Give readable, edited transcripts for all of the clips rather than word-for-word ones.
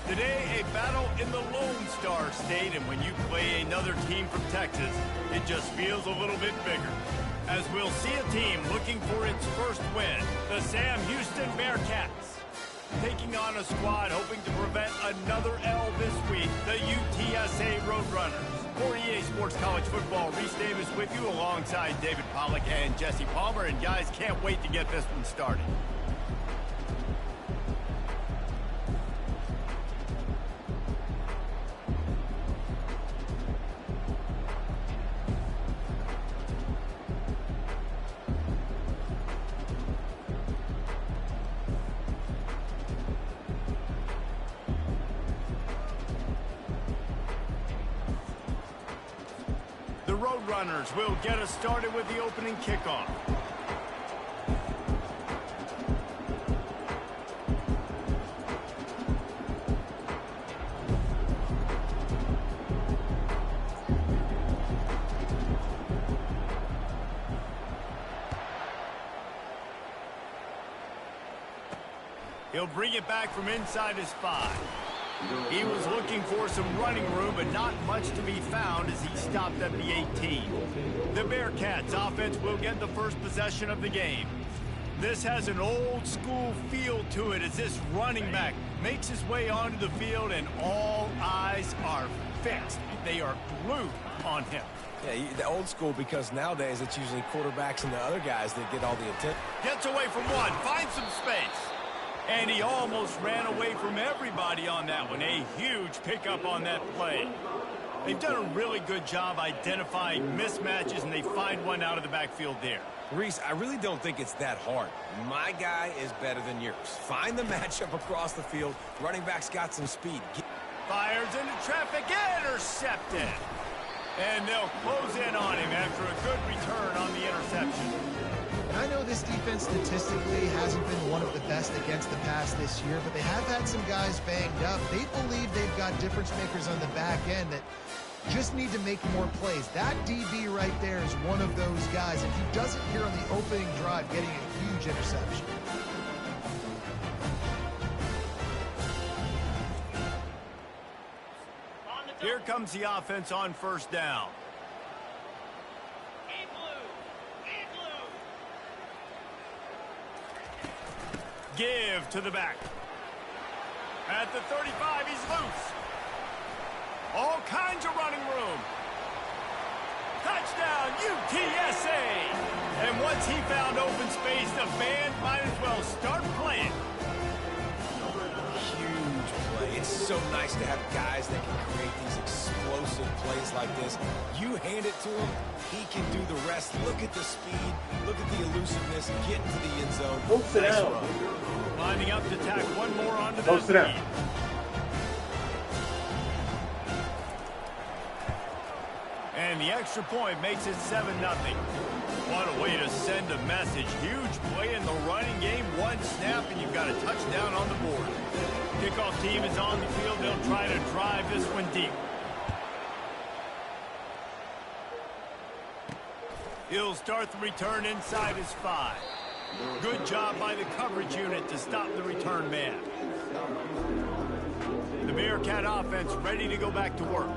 Today, a battle in the Lone Star State, and when you play another team from Texas, it just feels a little bit bigger. As we'll see a team looking for its first win, the Sam Houston Bearcats. Taking on a squad hoping to prevent another L this week, the UTSA Roadrunners. For EA Sports College Football, Reese Davis with you alongside David Pollack and Jesse Palmer. And guys, can't wait to get this one started. The Roadrunners will get us started with the opening kickoff. He'll bring it back from inside his 5. He was looking for some running room, but not much to be found as he stopped at the 18. The Bearcats offense will get the first possession of the game. This has an old school feel to it as this running back makes his way onto the field and all eyes are fixed. They are glued on him. Yeah, the old school, because nowadays it's usually quarterbacks and the other guys that get all the attention. Gets away from one, finds some space. And he almost ran away from everybody on that one. A huge pickup on that play. They've done a really good job identifying mismatches, and they find one out of the backfield there. Reese, I really don't think it's that hard. My guy is better than yours. Find the matchup across the field. Running back's got some speed. Fires into traffic, intercepted. And they'll close in on him after a good return on the interception. And I know this defense statistically hasn't been one of the best against the pass this year, but they have had some guys banged up. They believe they've got difference makers on the back end that just need to make more plays. That DB right there is one of those guys. If he does it here on the opening drive, getting a huge interception. Here comes the offense on first down. Give to the back. At the 35, he's loose. All kinds of running room. Touchdown, UTSA! And once he found open space, the band might as well start playing. Huge play. It's so nice to have guys that can create these explosive plays like this. You hand it to him, he can do the rest. Look at the speed. Look at the elusiveness. Get into the end zone. Don't sit down. Lining up to tack one more onto Don't sit down. And the extra point makes it 7-0. What a way to send a message. Huge play in the running game. One snap, and you've got a touchdown on the board. Kickoff team is on the field. They'll try to drive this one deep. He'll start the return inside his 5. Good job by the coverage unit to stop the return man. The Bearcat offense ready to go back to work.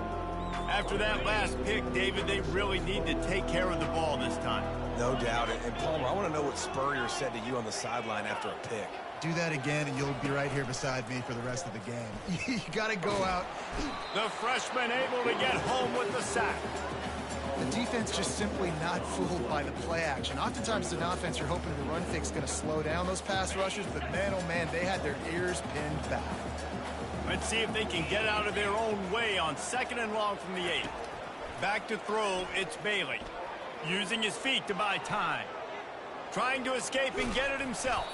After that last pick, David, they really need to take care of the ball this time. No doubt. And Palmer, I want to know what Spurrier said to you on the sideline after a pick. Do that again, and you'll be right here beside me for the rest of the game. You got to go out. The freshman able to get home with the sack. The defense just simply not fooled by the play action. Oftentimes, an offense, you're hoping the run fix is going to slow down those pass rushers, but man, oh man, they had their ears pinned back. Let's see if they can get out of their own way on 2nd and long from the 8. Back to throw, it's Bailey. Using his feet to buy time. Trying to escape and get it himself.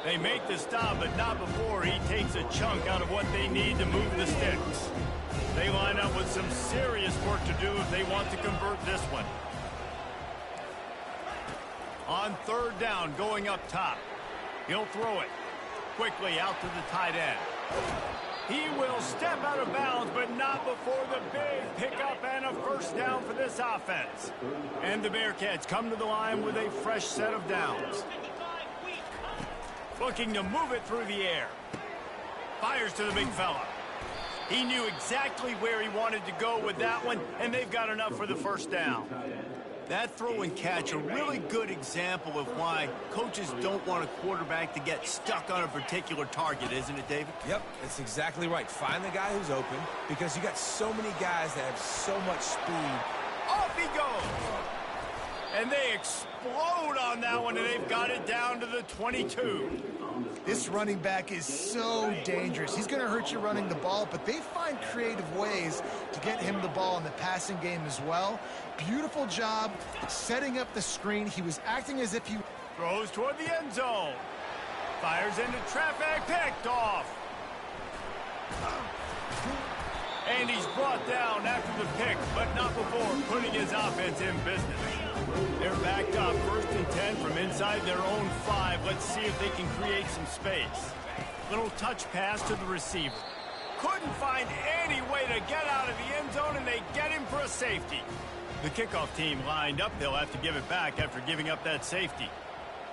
They make the stop, but not before he takes a chunk out of what they need to move the sticks. They line up with some serious work to do if they want to convert this one. On 3rd down, going up top. He'll throw it. Quickly out to the tight end. He will step out of bounds, but not before the big pickup and a first down for this offense. And the Bearcats come to the line with a fresh set of downs. Looking to move it through the air. Fires to the big fella. He knew exactly where he wanted to go with that one, and they've got enough for the first down. That throw and catch, a really good example of why coaches don't want a quarterback to get stuck on a particular target, isn't it, David? Yep, that's exactly right. Find the guy who's open, because you got so many guys that have so much speed. Off he goes! And they explode on that one, and they've got it down to the 22. This running back is so dangerous. He's going to hurt you running the ball, but they find creative ways to get him the ball in the passing game as well. Beautiful job setting up the screen. He was acting as if he throws toward the end zone. Fires into traffic, picked off. And he's brought down after the pick, but not before putting his offense in business. They're backed up, 1st and 10 from inside their own 5. Let's see if they can create some space. Little touch pass to the receiver. Couldn't find any way to get out of the end zone, and they get him for a safety. The kickoff team lined up. They'll have to give it back after giving up that safety.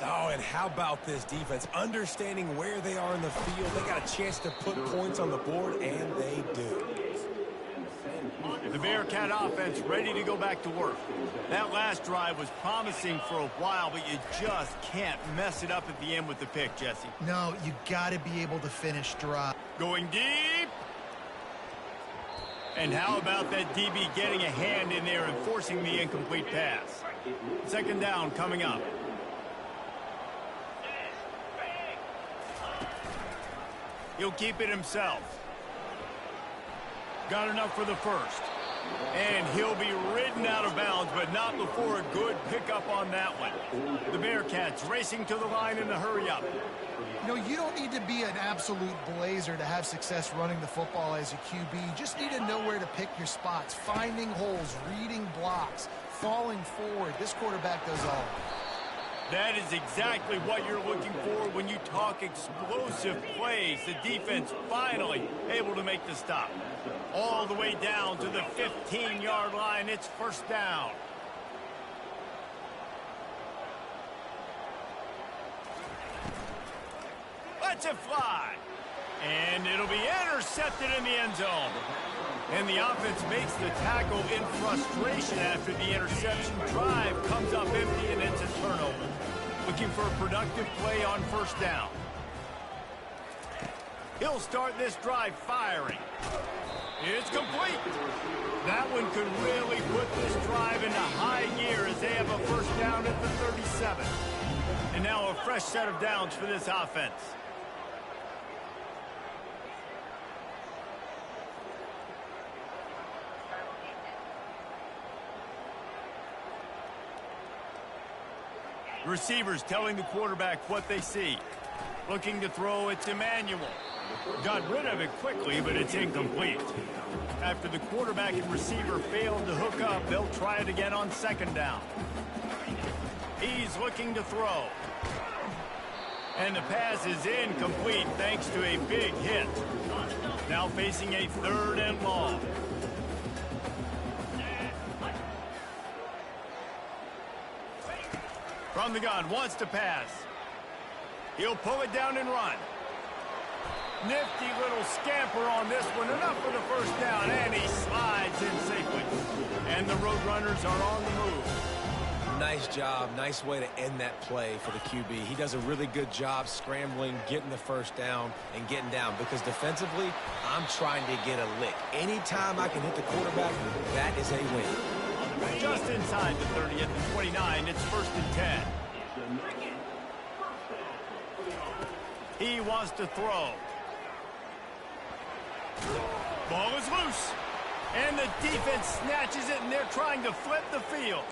Oh, and how about this defense? Understanding where they are in the field. They got a chance to put points on the board, and they do. The Bearcat offense ready to go back to work. That last drive was promising for a while, but you just can't mess it up at the end with the pick, Jesse. No, you got to be able to finish drive. Going deep. And how about that DB getting a hand in there and forcing the incomplete pass? 2nd down coming up. He'll keep it himself. Got enough for the first. And he'll be ridden out of bounds, but not before a good pickup on that one. The Bearcats racing to the line in a hurry-up. You know, you don't need to be an absolute blazer to have success running the football as a QB. You just need to know where to pick your spots, finding holes, reading blocks, falling forward. This quarterback does all. That is exactly what you're looking for when you talk explosive plays. The defense finally able to make the stop. All the way down to the 15-yard line. It's 1st down. Lets it fly. And it'll be intercepted in the end zone. And the offense makes the tackle in frustration after the interception. Drive comes up empty, and it's a turnover. Looking for a productive play on 1st down. He'll start this drive firing. It's complete. That one could really put this drive into high gear as they have a 1st down at the 37. And now a fresh set of downs for this offense. Receivers telling the quarterback what they see. Looking to throw, it's Emmanuel. Got rid of it quickly, but it's incomplete. After the quarterback and receiver failed to hook up, they'll try it again on 2nd down. He's looking to throw. And the pass is incomplete thanks to a big hit. Now facing a 3rd and long. From the gun, wants to pass. He'll pull it down and run. Nifty little scamper on this one. Enough for the 1st down, and he slides in safely. And the Roadrunners are on the move. Nice job. Nice way to end that play for the QB. He does a really good job scrambling, getting the 1st down, and getting down. Because defensively, I'm trying to get a lick. Anytime I can hit the quarterback, that is a win. Just inside the 30 at the 29, it's 1st and 10. He wants to throw. Ball is loose. And the defense snatches it, and they're trying to flip the field.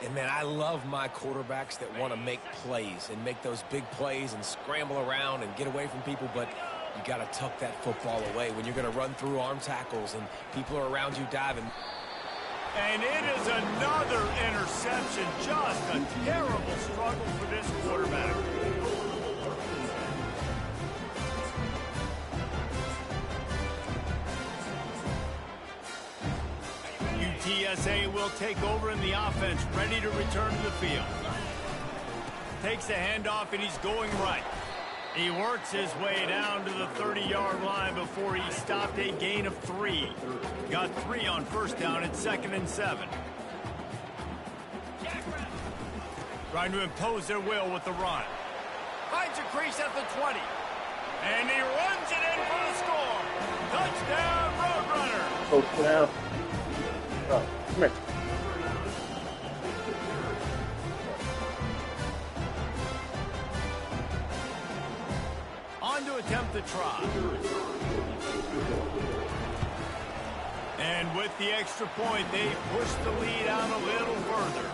And, man, I love my quarterbacks that want to make plays and make those big plays and scramble around and get away from people, but you got to tuck that football away when you're going to run through arm tackles and people are around you diving. And it is another interception. Just a terrible struggle for this quarterback. UTSA will take over in the offense, ready to return to the field. Takes the handoff, and he's going right. He works his way down to the 30-yard line before he stopped a gain of 3. Got 3 on first down at 2nd and 7. Trying to impose their will with the run. Finds a crease at the 20. And he runs it in for the score. Touchdown, Roadrunner. Coach down. Oh, come here. On to attempt the try. And with the extra point, they pushed the lead out a little further.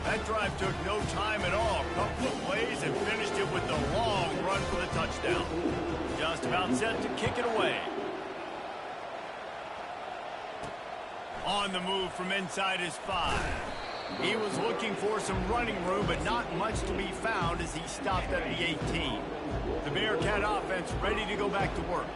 That drive took no time at all. Couple of plays and finished it with a long run for the touchdown. Just about set to kick it away. On the move from inside his 5. He was looking for some running room, but not much to be found as he stopped at the 18. The Bearcat offense ready to go back to work.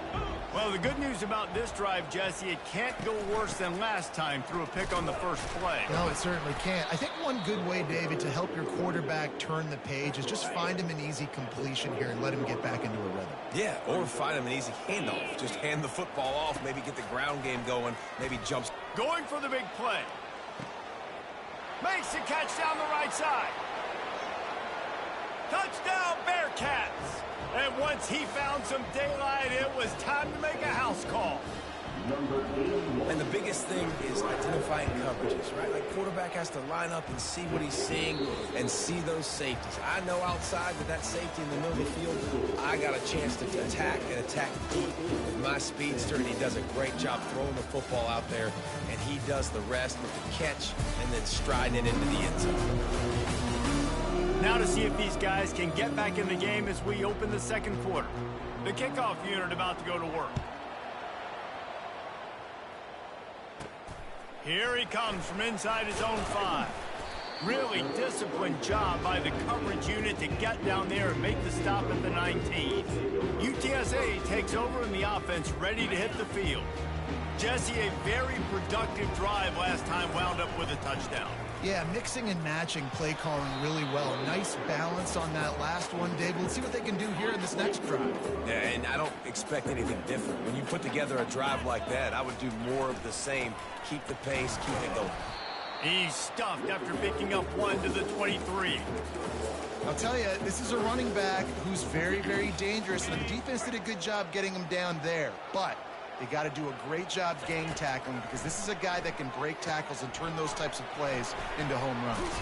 Well, the good news about this drive, Jesse, it can't go worse than last time through a pick on the first play. No, it certainly can't. I think one good way, David, to help your quarterback turn the page is just find him an easy completion here and let him get back into a rhythm. Yeah, or find him an easy handoff. Just hand the football off, maybe get the ground game going, maybe jumps. Going for the big play. Makes the catch down the right side. Touchdown, Bearcats! And once he found some daylight, it was time to make a house call. And the biggest thing is identifying coverages, right? Like, quarterback has to line up and see what he's seeing and see those safeties. I know outside with that safety in the middle of the field, I got a chance to attack and attack deep with my speedster, and he does a great job throwing the football out there, and he does the rest with the catch and then striding it into the end zone. Now to see if these guys can get back in the game as we open the second quarter. The kickoff unit about to go to work. Here he comes from inside his own 5. Really disciplined job by the coverage unit to get down there and make the stop at the 19. UTSA takes over in the offense, ready to hit the field. Jesse, a very productive drive last time, wound up with a touchdown. Yeah, mixing and matching play calling really well. Nice balance on that last one, Dave. Let's see what they can do here in this next drive. Yeah, and I don't expect anything different. When you put together a drive like that, I would do more of the same. Keep the pace, keep it going. He's stuffed after picking up 1 to the 23. I'll tell you, this is a running back who's very, very dangerous, and the defense did a good job getting him down there. But they got to do a great job gang tackling, because this is a guy that can break tackles and turn those types of plays into home runs.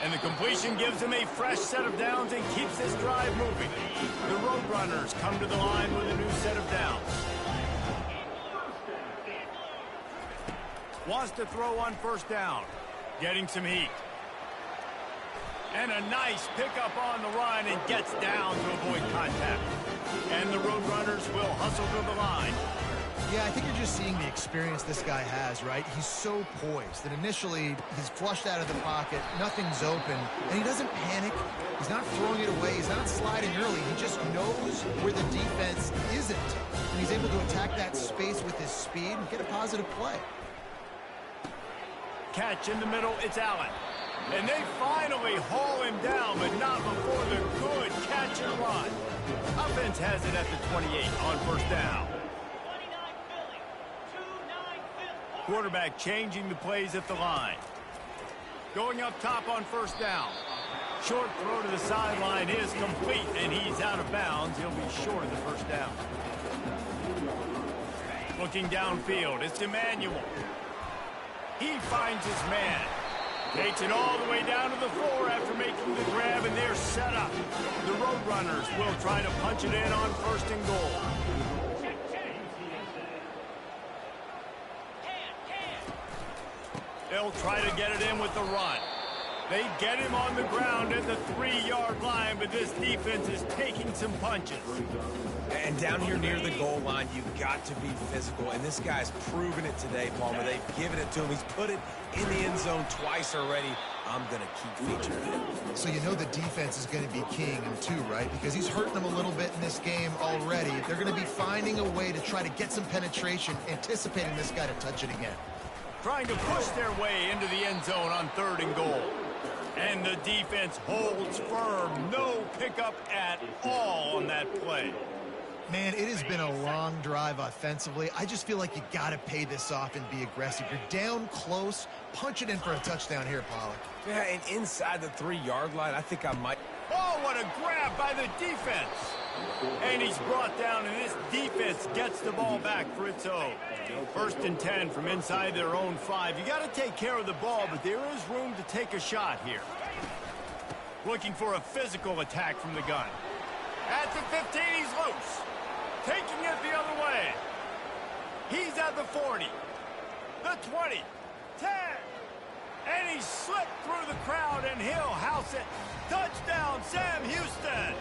And the completion gives him a fresh set of downs and keeps this drive moving. The Roadrunners come to the line with a new set of downs. Wants to throw on first down. Getting some heat. And a nice pickup on the run and gets down to avoid contact. And the Roadrunners will hustle to the line. Yeah, I think you're just seeing the experience this guy has, right? He's so poised that initially he's flushed out of the pocket, nothing's open, and he doesn't panic. He's not throwing it away. He's not sliding early. He just knows where the defense isn't. And he's able to attack that space with his speed and get a positive play. Catch in the middle, it's Allen. And they finally haul him down, but not before the good catch and run. Offense has it at the 28 on first down. Quarterback changing the plays at the line. Going up top on first down. Short throw to the sideline is complete, and he's out of bounds. He'll be short of the first down. Looking downfield, it's Emmanuel. He finds his man. Takes it all the way down to the floor after making the grab, and they're set up. The Roadrunners will try to punch it in on first and goal. They'll try to get it in with the run. They get him on the ground at the 3-yard line, but this defense is taking some punches. And down here near the goal line, you've got to be physical. And this guy's proven it today, Palmer. They've given it to him. He's put it in the end zone twice already. I'm going to keep featuring him. So you know the defense is going to be keying him too, right? Because he's hurting them a little bit in this game already. They're going to be finding a way to try to get some penetration, anticipating this guy to touch it again. Trying to push their way into the end zone on 3rd and goal. And the defense holds firm. No pickup at all on that play. Man, it has been a long drive offensively. I just feel like you got to pay this off and be aggressive. You're down close. Punch it in for a touchdown here, Pollard. Yeah, and inside the 3-yard line, I think I might. Oh, what a grab by the defense. And he's brought down, and this defense gets the ball back for its own. 1st and 10 from inside their own 5. You got to take care of the ball, but there is room to take a shot here. Looking for a physical attack from the gun. At the 15, he's loose. Taking it the other way. He's at the 40. The 20. 10. And he slipped through the crowd, and he'll house it. Touchdown, Sam Houston.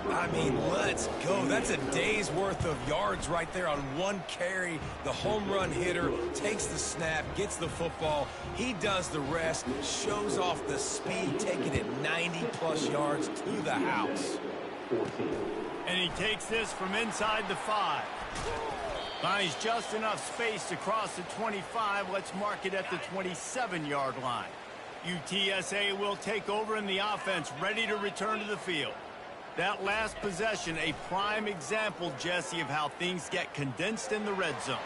I mean, let's go. That's a day's worth of yards right there on one carry. The home run hitter takes the snap, gets the football. He does the rest, shows off the speed, taking it 90-plus yards to the house. And he takes this from inside the 5. Finds just enough space to cross the 25. Let's mark it at the 27-yard line. UTSA will take over in the offense, ready to return to the field. That last possession, a prime example, Jesse, of how things get condensed in the red zone.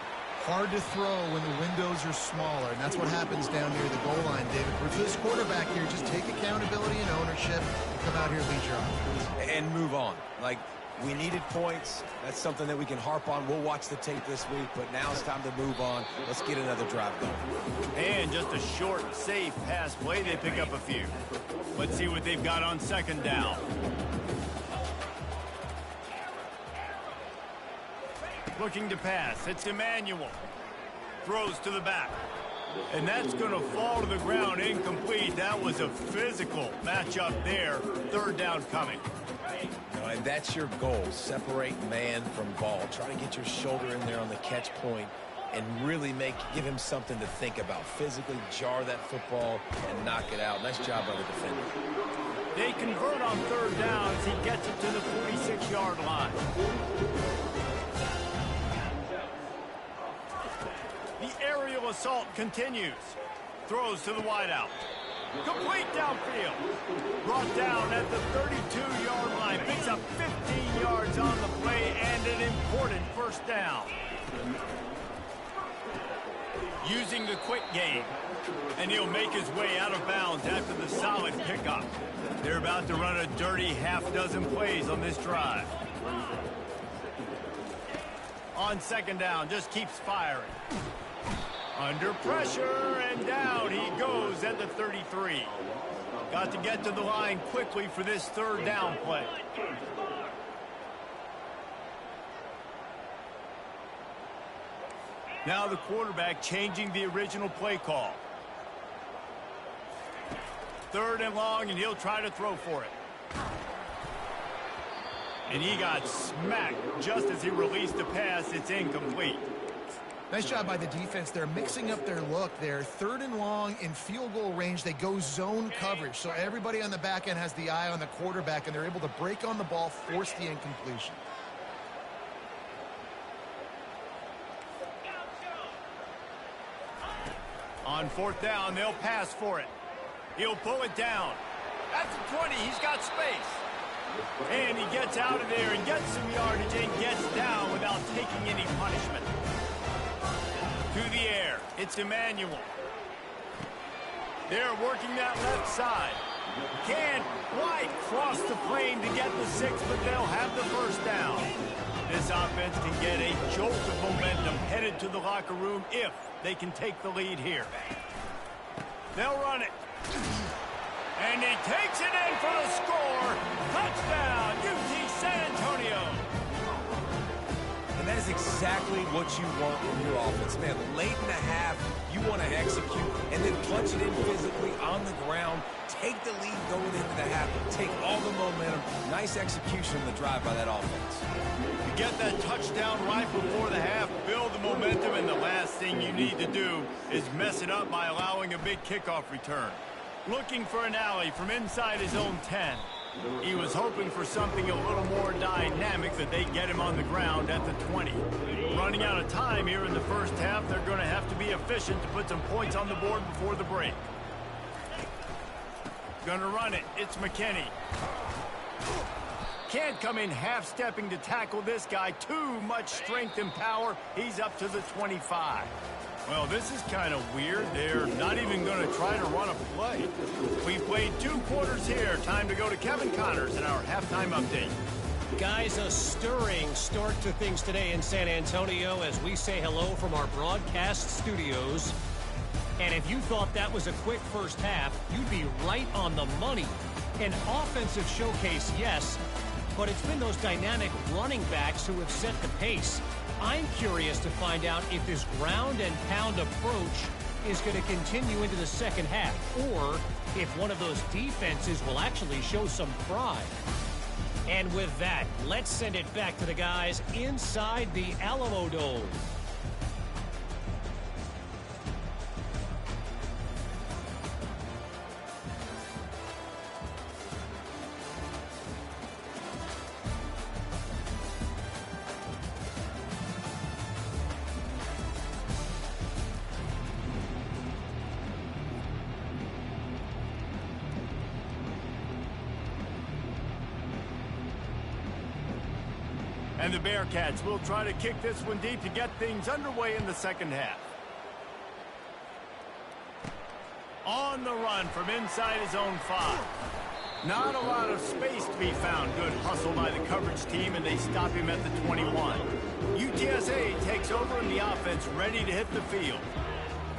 Hard to throw when the windows are smaller, and that's what happens down near the goal line, David. For this quarterback here, just take accountability and ownership and come out here and lead your offense. And move on. Like, we needed points. That's something that we can harp on. We'll watch the tape this week, but now it's time to move on. Let's get another drive going. And just a short, safe pass play. They pick up a few. Let's see what they've got on 2nd down. Looking to pass. It's Emmanuel. Throws to the back. And that's going to fall to the ground incomplete. That was a physical matchup there. 3rd down coming. And that's your goal. Separate man from ball. Try to get your shoulder in there on the catch point and really give him something to think about. Physically jar that football and knock it out. Nice job by the defender. They convert on 3rd down as he gets it to the 46-yard line. The aerial assault continues. Throws to the wideout. Complete downfield. Brought down at the 32-yard line. Picks up 15 yards on the play and an important 1st down. Using the quick game. And he'll make his way out of bounds after the solid pickup. They're about to run a dirty half-dozen plays on this drive. On 2nd down, just keeps firing. Under pressure, and down he goes at the 33. Got to get to the line quickly for this 3rd down play. Now the quarterback changing the original play call. 3rd and long, and he'll try to throw for it. And he got smacked just as he released the pass. It's incomplete. Nice job by the defense. They're mixing up their look. They're 3rd and long in field goal range. They go zone coverage. So everybody on the back end has the eye on the quarterback, and they're able to break on the ball, force the incompletion. On 4th down, they'll pass for it. He'll pull it down. At the 20, he's got space. And he gets out of there and gets some yardage and gets down without taking any punishment. To the air, it's Emmanuel. They're working that left side. Can't quite cross the plane to get the 6, but they'll have the 1st down. This offense can get a jolt of momentum headed to the locker room if they can take the lead here. They'll run it. And he takes it in for the score. Touchdown, UT San Antonio. And that is exactly what you want from your offense. Man, late in the half, you want to execute and then punch it in physically on the ground. Take the lead going into the half. Take all the momentum. Nice execution in the drive by that offense. You get that touchdown right before the half, build the momentum, and the last thing you need to do is mess it up by allowing a big kickoff return. Looking for an alley from inside his own 10. He was hoping for something a little more dynamic that they get him on the ground at the 20. Running out of time here in the 1st half, they're going to have to be efficient to put some points on the board before the break. Gonna run it. It's McKinney. Can't come in half-stepping to tackle this guy. Too much strength and power. He's up to the 25. Well, this is kind of weird. They're not even going to try to run a play. We've played 2 quarters here. Time to go to Kevin Connors in our halftime update. Guys, a stirring start to things today in San Antonio as we say hello from our broadcast studios. And if you thought that was a quick first half, you'd be right on the money. An offensive showcase, yes, but it's been those dynamic running backs who have set the pace. I'm curious to find out if this ground and pound approach is going to continue into the second half, or if one of those defenses will actually show some pride. And with that, let's send it back to the guys inside the Alamo Dome. And the Bearcats will try to kick this one deep to get things underway in the second half. On the run from inside his own 5. Not a lot of space to be found. Good hustle by the coverage team, and they stop him at the 21. UTSA takes over in the offense, ready to hit the field.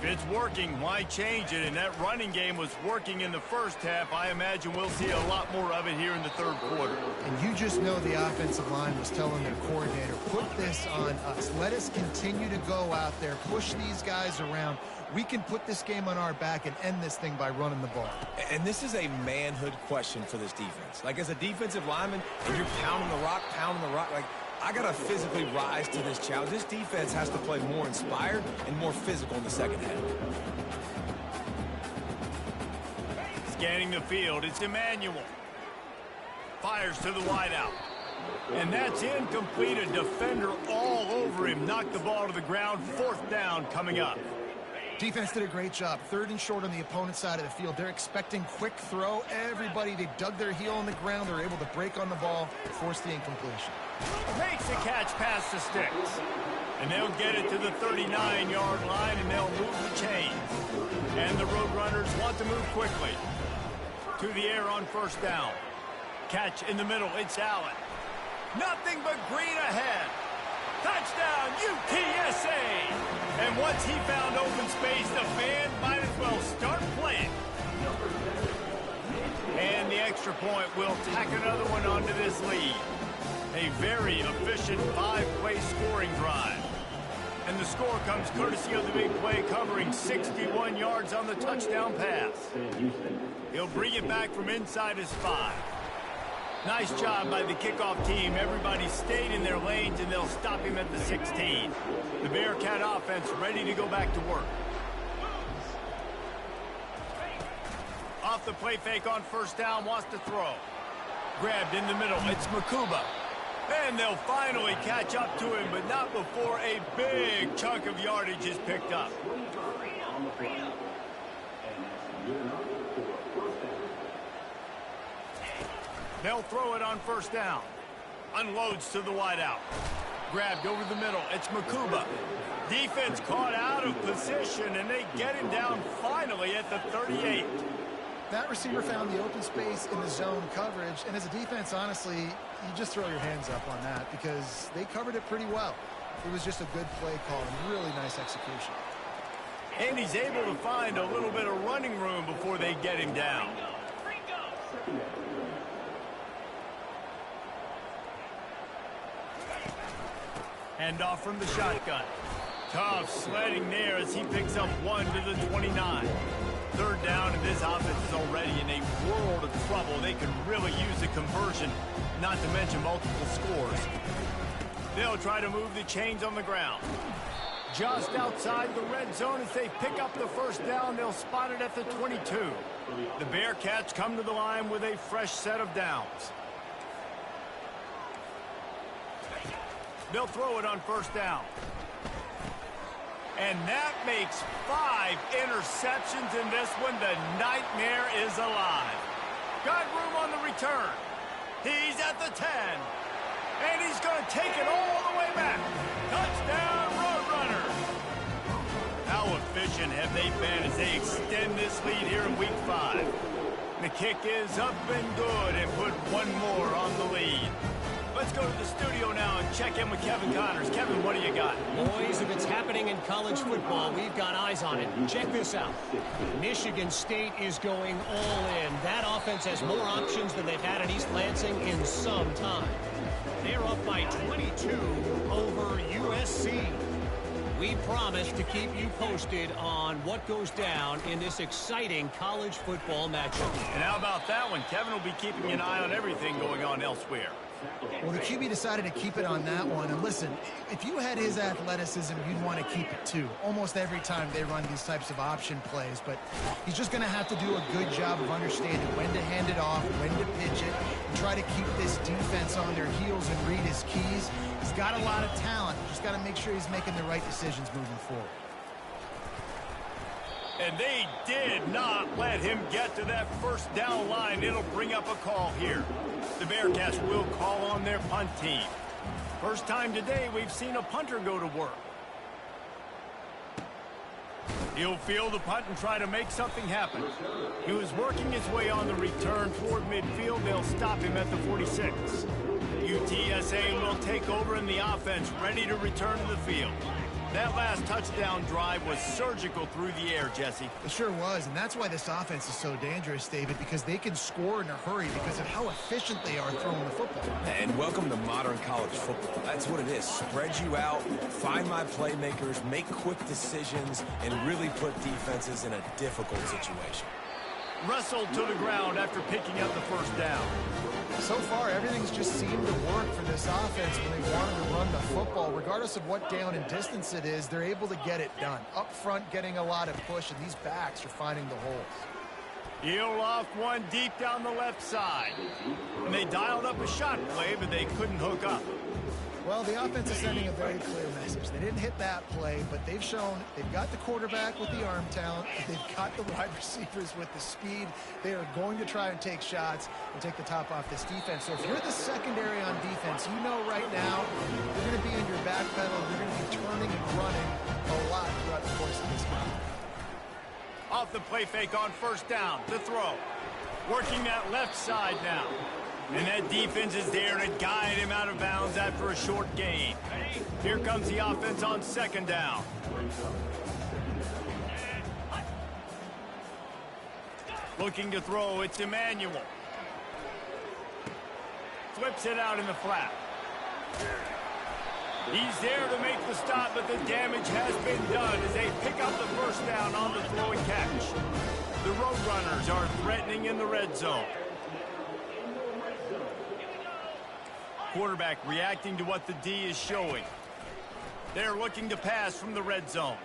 If it's working, why change it? And that running game was working in the first half. I imagine we'll see a lot more of it here in the third quarter. And you just know the offensive line was telling their coordinator, put this on us. Let us continue to go out there, push these guys around. We can put this game on our back and end this thing by running the ball. And this is a manhood question for this defense. Like, as a defensive lineman, and you're pounding the rock, like, I got to physically rise to this challenge. This defense has to play more inspired and more physical in the second half. Scanning the field, it's Emmanuel. Fires to the wideout. And that's incomplete. A defender all over him. Knocked the ball to the ground. 4th down coming up. Defense did a great job. 3rd and short on the opponent's side of the field. They're expecting quick throw. Everybody, they dug their heel on the ground. They're able to break on the ball, force the incompletion. Makes the catch past the sticks. And they'll get it to the 39-yard line, and they'll move the chains. And the Roadrunners want to move quickly. To the air on 1st down. Catch in the middle. It's Allen. Nothing but green ahead. Touchdown, UTSA! And once he found open space, the fans might as well start playing. And the extra point will tack another one onto this lead. A very efficient 5-play scoring drive. And the score comes courtesy of the big play, covering 61 yards on the touchdown pass. He'll bring it back from inside his 5. Nice job by the kickoff team. Everybody stayed in their lanes, and they'll stop him at the 16. The Bearcat offense ready to go back to work. Off the play fake on 1st down, wants to throw. Grabbed in the middle, it's Makuba. And they'll finally catch up to him, but not before a big chunk of yardage is picked up. They'll throw it on 1st down. Unloads to the wideout. Grabbed over the middle. It's Makuba. Defense caught out of position, and they get him down finally at the 38. That receiver found the open space in the zone coverage, and as a defense, honestly, you just throw your hands up on that because they covered it pretty well. It was just a good play call and really nice execution. And he's able to find a little bit of running room before they get him down. Hand off from the shotgun. Tough sledding there as he picks up 1 to the 29. 3rd down, and this offense is already in a world of trouble. They could really use a conversion, not to mention multiple scores. They'll try to move the chains on the ground. Just outside the red zone as they pick up the 1st down. They'll spot it at the 22. The Bearcats come to the line with a fresh set of downs. They'll throw it on 1st down. And that makes 5 interceptions in this one. The nightmare is alive. Got room on the return. He's at the 10. And he's going to take it all the way back. Touchdown, Roadrunner. How efficient have they been as they extend this lead here in Week 5? The kick is up and good and put one more on the lead. Let's go to the studio now and check in with Kevin Connors. Kevin, what do you got? Boys, if it's happening in college football, we've got eyes on it. Check this out. Michigan State is going all in. That offense has more options than they've had in East Lansing in some time. They're up by 22 over USC. We promise to keep you posted on what goes down in this exciting college football matchup. And how about that one? Kevin will be keeping an eye on everything going on elsewhere. Well, the QB decided to keep it on that one. And listen, if you had his athleticism, you'd want to keep it too. Almost every time they run these types of option plays. But he's just going to have to do a good job of understanding when to hand it off, when to pitch it, and try to keep this defense on their heels and read his keys. He's got a lot of talent. Just got to make sure he's making the right decisions moving forward. And they did not let him get to that first down line. It'll bring up a call here. The Bearcats will call on their punt team. First time today we've seen a punter go to work. He'll field the punt and try to make something happen. He was working his way on the return toward midfield. They'll stop him at the 46. UTSA will take over in the offense, ready to return to the field. That last touchdown drive was surgical through the air, Jesse. It sure was, and that's why this offense is so dangerous, David, because they can score in a hurry because of how efficient they are throwing the football. And welcome to modern college football. That's what it is. Spread you out, find my playmakers, make quick decisions, and really put defenses in a difficult situation. Wrestled to the ground after picking up the first down. So far, everything's just seemed to work for this offense when they wanted to run the football. Regardless of what down and distance it is, they're able to get it done. Up front, getting a lot of push, and these backs are finding the holes. He'll off one deep down the left side. And they dialed up a shot play, but they couldn't hook up. Well, the offense is sending a very clear message. They didn't hit that play, but they've shown they've got the quarterback with the arm talent. They've got the wide receivers with the speed. They are going to try and take shots and take the top off this defense. So if you're the secondary on defense, you know right now you're going to be in your back pedal. You're going to be turning and running a lot throughout the course of this game. Off the play fake on first down, the throw. Working that left side now. And that defense is there to guide him out of bounds after a short gain. Here comes the offense on second down. Looking to throw, it's Emmanuel. Flips it out in the flat. He's there to make the stop, but the damage has been done as they pick up the first down on the throw and catch. The Roadrunners are threatening in the red zone. Quarterback reacting to what the D is showing. They're looking to pass from the red zone.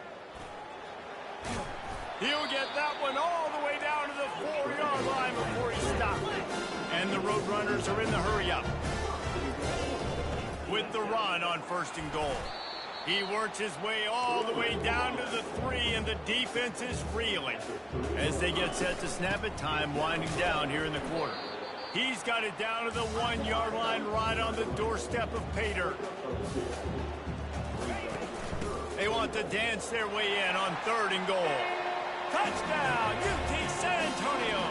He'll get that one all the way down to the 4-yard line before he stopped. And the Roadrunners are in the hurry-up. With the run on first and goal. He works his way all the way down to the 3, and the defense is reeling. As they get set to snap it, time winding down here in the quarter. He's got it down to the 1-yard line right on the doorstep of pay dirt. They want to dance their way in on third and goal. Touchdown, UT San Antonio.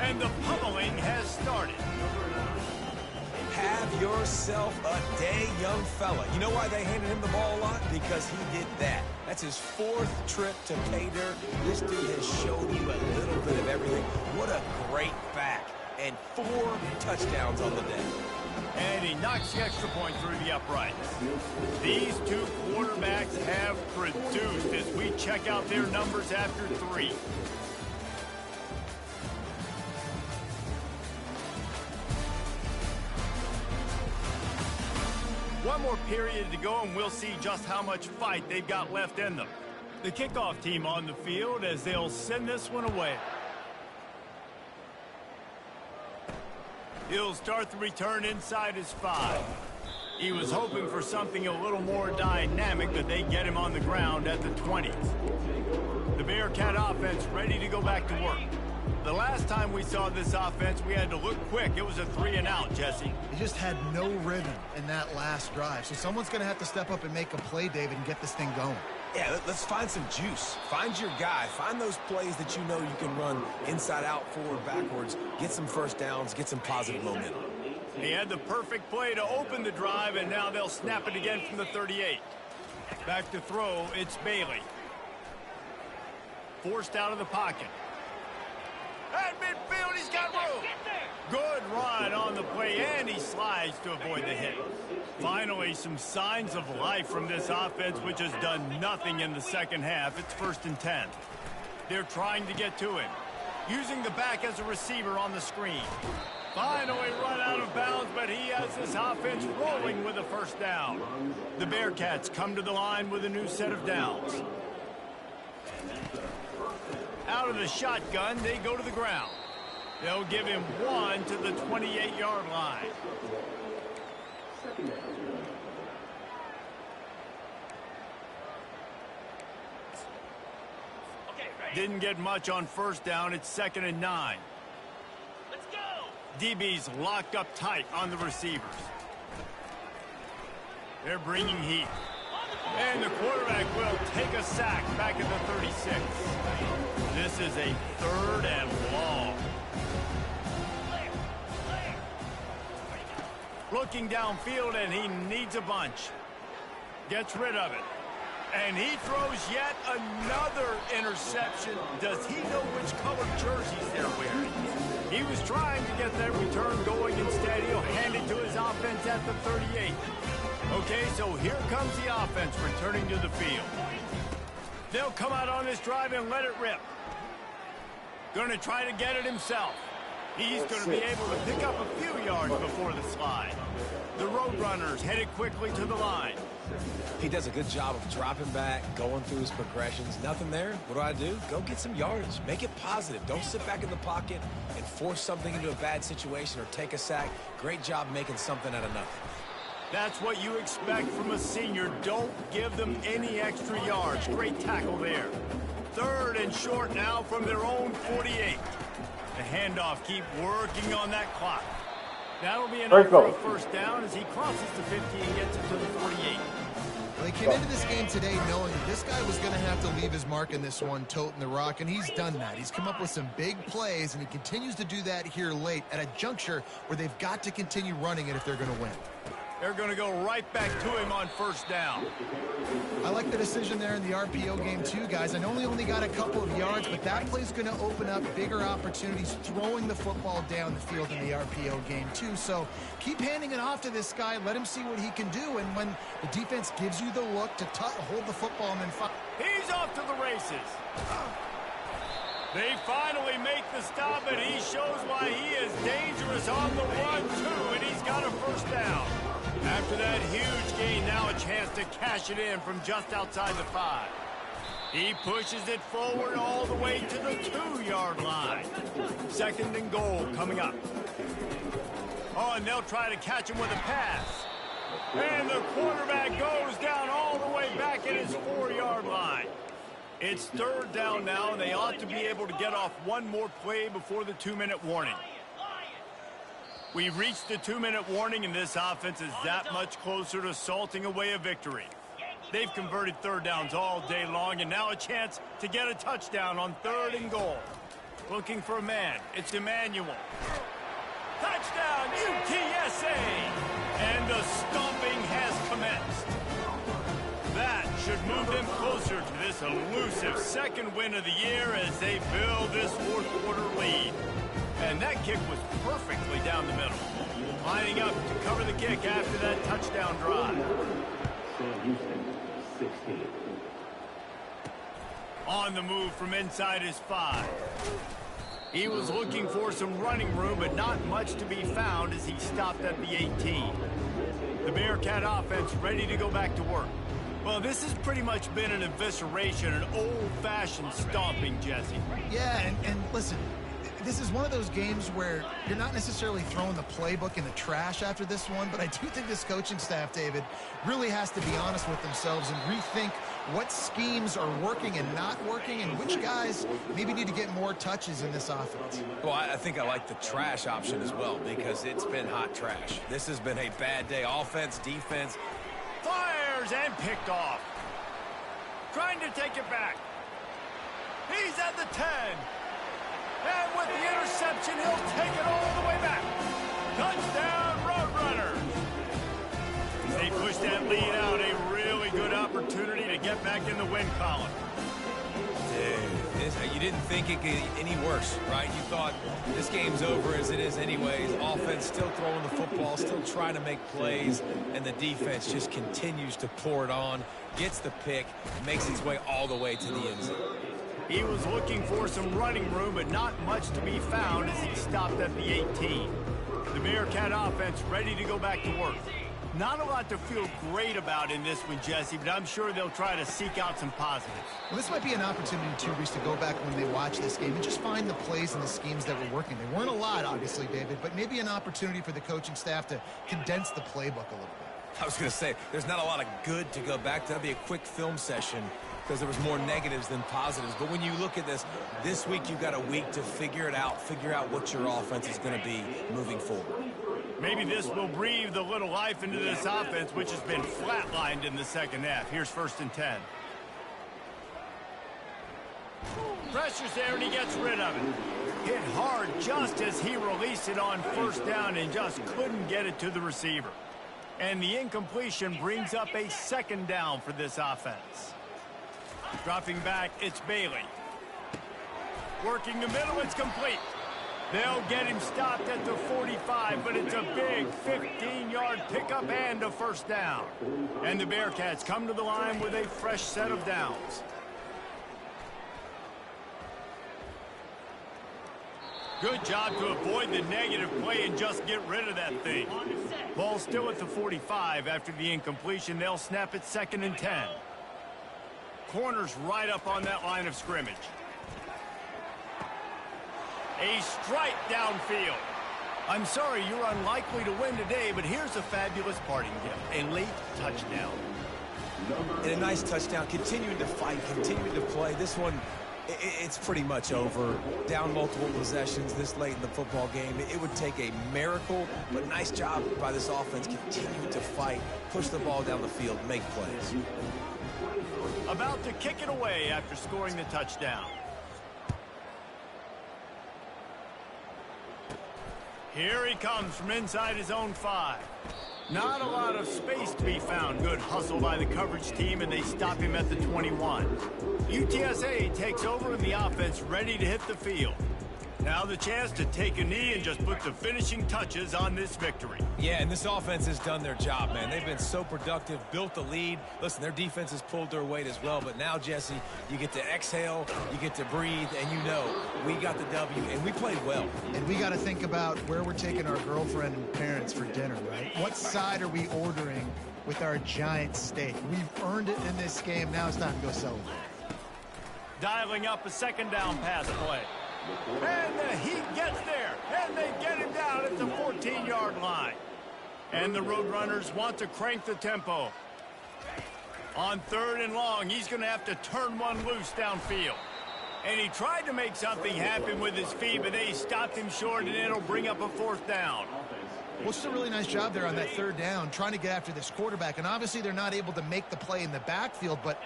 And the pummeling has started. Have yourself a day, young fella. You know why they handed him the ball a lot? Because he did that. That's his 4th trip to pay dirt. This dude has showed you a little bit of everything. What a great back. And 4 touchdowns on the day. And he knocks the extra point through the uprights. These two quarterbacks have produced as we check out their numbers after 3. One more period to go, and we'll see just how much fight they've got left in them. The kickoff team on the field as they'll send this one away. He'll start the return inside his 5. He was hoping for something a little more dynamic, but they get him on the ground at the 20. The Bearcat offense ready to go back to work. The last time we saw this offense, we had to look quick. It was a 3-and-out, Jesse. They just had no rhythm in that last drive. So someone's going to have to step up and make a play, David, and get this thing going. Yeah, let's find some juice. Find your guy. Find those plays that you know you can run inside out, forward, backwards. Get some first downs. Get some positive momentum. He had the perfect play to open the drive, and now they'll snap it again from the 38. Back to throw, it's Bailey. Forced out of the pocket. At midfield, he's got room. Good run on the play, and he slides to avoid the hit. Finally, some signs of life from this offense, which has done nothing in the second half. It's 1st and 10. They're trying to get to him. Using the back as a receiver on the screen. Finally run out of bounds, but he has this offense rolling with a first down. The Bearcats come to the line with a new set of downs. Out of the shotgun, they go to the ground. They'll give him 1 to the 28-yard line. Didn't get much on first down. It's 2nd and 9. Let's go. DB's locked up tight on the receivers. They're bringing heat. And the quarterback will take a sack back at the 36. This is a 3rd and long. Looking downfield, and he needs a bunch. Gets rid of it. And he throws yet another interception. Does he know which colored jerseys they're wearing? He was trying to get that return going. Instead, he'll hand it to his offense at the 38. Okay, so here comes the offense returning to the field. They'll come out on this drive and let it rip. Going to try to get it himself. He's going to be able to pick up a few yards before the slide. The Roadrunners headed quickly to the line. He does a good job of dropping back, going through his progressions. Nothing there. What do? Go get some yardage. Make it positive. Don't sit back in the pocket and force something into a bad situation or take a sack. Great job making something out of nothing. That's what you expect from a senior. Don't give them any extra yards. Great tackle there. 3rd and short now from their own 48. The handoff, keep working on that clock. That'll be enough for a first down as he crosses the 50 and gets it to the 48. Well, he came into this game today knowing that this guy was going to have to leave his mark in this one, toting the rock, and he's done that. He's come up with some big plays, and he continues to do that here late at a juncture where they've got to continue running it if they're going to win. They're going to go right back to him on first down. I like the decision there in the RPO game too, guys. I know he only got a couple of yards, but that play's going to open up bigger opportunities throwing the football down the field in the RPO game too. So keep handing it off to this guy. Let him see what he can do. And when the defense gives you the look to hold the football and then fire. He's off to the races. They finally make the stop, and he shows why he is dangerous on the run too, and he's got a first down. After that huge gain, now a chance to cash it in from just outside the 5. He pushes it forward all the way to the 2-yard line. 2nd and goal coming up. Oh, and they'll try to catch him with a pass. And the quarterback goes down all the way back at his 4-yard line. It's 3rd down now, and they ought to be able to get off one more play before the 2-minute warning. We've reached the 2-minute warning, and this offense is that much closer to salting away a victory. They've converted 3rd downs all day long, and now a chance to get a touchdown on 3rd and goal. Looking for a man. It's Emmanuel. Touchdown, UTSA! And the stomping has commenced. That should move them closer to this elusive 2nd win of the year as they build this 4th quarter lead. And that kick was perfectly down the middle. Lining up to cover the kick after that touchdown drive. On the move from inside his 5. He was looking for some running room, but not much to be found as he stopped at the 18. The Bearcat offense ready to go back to work. Well, this has pretty much been an evisceration, an old-fashioned stomping, Jesse. Yeah, and listen, this is one of those games where you're not necessarily throwing the playbook in the trash after this one, but I do think this coaching staff, David, really has to be honest with themselves and rethink what schemes are working and not working and which guys maybe need to get more touches in this offense. Well, I think I like the trash option as well because it's been hot trash. This has been a bad day. Offense, defense. Fires and picked off. Trying to take it back. He's at the 10. And with the interception, he'll take it all the way back. Touchdown, Roadrunners. They push that lead out. A really good opportunity to get back in the win column. Dude, you didn't think it could get any worse, right? You thought this game's over as it is anyways. Offense still throwing the football, still trying to make plays, and the defense just continues to pour it on, gets the pick, makes its way all the way to the end zone. He was looking for some running room, but not much to be found as he stopped at the 18. The Bearcat offense ready to go back to work. Not a lot to feel great about in this one, Jesse, but I'm sure they'll try to seek out some positives. Well, this might be an opportunity, too, Reese, to go back when they watch this game and just find the plays and the schemes that were working. They weren't a lot, obviously, David, but maybe an opportunity for the coaching staff to condense the playbook a little bit. I was going to say, there's not a lot of good to go back to. That'd be a quick film session because there was more negatives than positives. But when you look at this week you've got a week to figure it out, figure out what your offense is going to be moving forward. Maybe this will breathe a little life into this offense, which has been flatlined in the second half. Here's 1st and 10. Pressure's there, and he gets rid of it. Hit hard just as he released it on 1st down and just couldn't get it to the receiver. And the incompletion brings up a 2nd down for this offense. Dropping back, it's Bailey. Working the middle, it's complete. They'll get him stopped at the 45, but it's a big 15-yard pickup and a 1st down. And the Bearcats come to the line with a fresh set of downs. Good job to avoid the negative play and just get rid of that thing. Ball still at the 45 after the incompletion. They'll snap it 2nd and 10. Corners right up on that line of scrimmage. A strike downfield. I'm sorry, you're unlikely to win today, but here's a fabulous parting gift. A late touchdown. And a nice touchdown, continuing to fight, continuing to play. This one, it's pretty much over. Down multiple possessions this late in the football game. It would take a miracle, but nice job by this offense continuing to fight, push the ball down the field, make plays. About to kick it away after scoring the touchdown. Here he comes from inside his own 5. Not a lot of space to be found. Good hustle by the coverage team, and they stop him at the 21. UTSA takes over in the offense, ready to hit the field. Now the chance to take a knee and just put the finishing touches on this victory. Yeah, and this offense has done their job, man. They've been so productive, built the lead. Listen, their defense has pulled their weight as well, but now, Jesse, you get to exhale, you get to breathe, and you know we got the W, and we played well. And we got to think about where we're taking our girlfriend and parents for dinner, right? What side are we ordering with our giant steak? We've earned it in this game. Now it's time to go celebrate. Dialing up a 2nd down pass play. And the Heat gets there, and they get him down at the 14-yard line. And the Roadrunners want to crank the tempo. On 3rd and long, he's going to have to turn one loose downfield. And he tried to make something happen with his feet, but they stopped him short, and it'll bring up a 4th down. Well, it's a really nice job there on that 3rd down, trying to get after this quarterback. And obviously they're not able to make the play in the backfield, but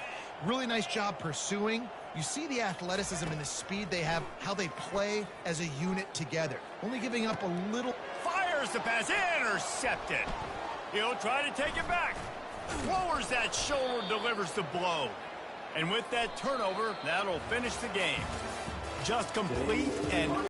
really nice job pursuing. You see the athleticism and the speed they have, how they play as a unit together. Only giving up a little. Fires the pass, intercepted. He'll try to take it back. Lowers that shoulder, delivers the blow. And with that turnover, that'll finish the game. Just complete and